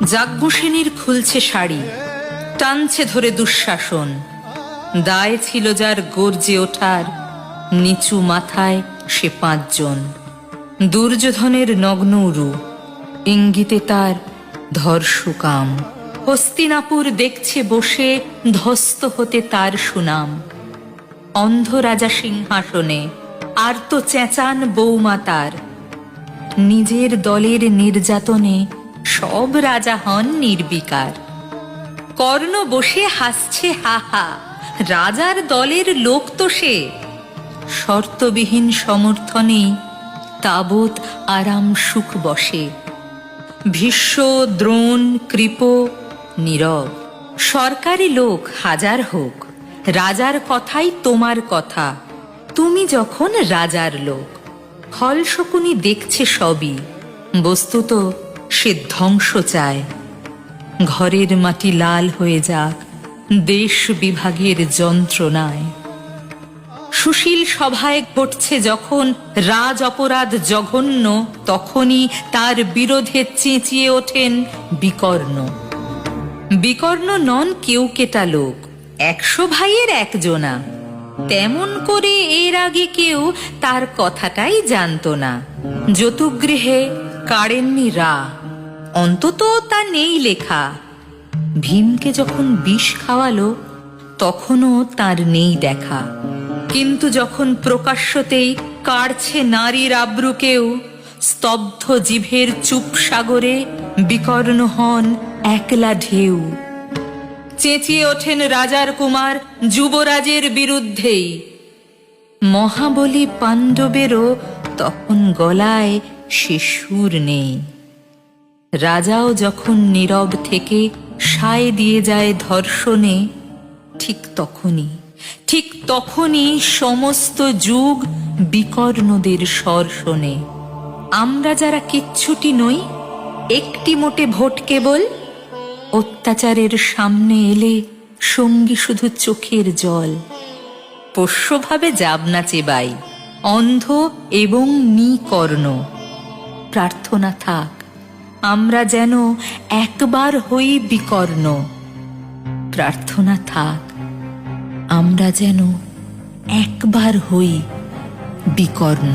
যাজ্ঞসেনীর খুলছে শাড়ি, টানছে ধরে দুঃশাসন। দায় ছিল যার গর্জে ওঠার, নিচু মাথায় সে 5 জন। দুর্যোধনের নগ্ন উরু, ইঙ্গিতে তার ধর্ষকাম। হস্তিনাপুর দেখছে বসে, ধ্বস্ত হতে তার সুনাম। অন্ধ রাজা সিংহাসনে, আর্ত চেঁচান বৌমা তার। নিজের দলের নির্যাতনে সব রাজা হন নির্বিকার। কর্ণ বসে হাসছে হা হা, রাজার দলের লোক তো সে। শর্তবিহীন সমর্থনে তাবৎ আরাম সুখ বসে। ভীষ্ম, দ্রোণ, কৃপ নীরব। সরকারি লোক হাজার হোক, রাজার কথাই তোমার কথা। তুমি যখন রাজার লোক। ফল শকুনি দেখছে সবই, বস্তুত সে ধ্বংস চায়। ঘরের মাটি লাল হয়ে যাক দেশ বিভাগের যন্ত্রণায়। সুশীল সভায় ঘটছে যখন রাজ অপরাধ জঘন্য, তখনই তার বিরোধে চেঁচিয়ে ওঠেন বিকর্ণ। বিকর্ণ নন কেউ কেটা লোক, 100 ভাইয়ের একজনা। তেমন করে এর আগে কেউ তার কথাটাই জানতো না। যতুগৃহে কাড়েননি রা, অন্তত তা নেই লেখা। ভীমকে যখন বিষ খাওয়ালো, তখনও তার নেই দেখা। কিন্তু যখন প্রকাশ্যতেই কাড়ছে নারীর আব্রুকেও, স্তব্ধ জিভের চুপ সাগরে বিকর্ণ হন একলা ঢেউ। চেঁচিয়ে ওঠেন রাজার কুমার যুবরাজের বিরুদ্ধেই। মহাবলী পাণ্ডবেরও তখন গলায় সে সুর নেই। রাজাও যখন নীরব থেকে সায় দিয়ে যায় ধর্ষণে, ঠিক তখনই সমস্ত যুগ বিকর্ণদের স্বর শোনে। আমরা যারা কিচ্ছুটি নই, একটি মোটে ভোট কেবল, অত্যাচারের সামনে এলে সঙ্গী শুধু চোখের জল। পোষ্যভাবে যাবনা চেবাই, অন্ধ এবং নিকর্ণ। প্রার্থনা থাক আমরা যেন একবার হই বিকর্ণ। প্রার্থনা থাক আমরা যেন একবার হই বিকর্ণ।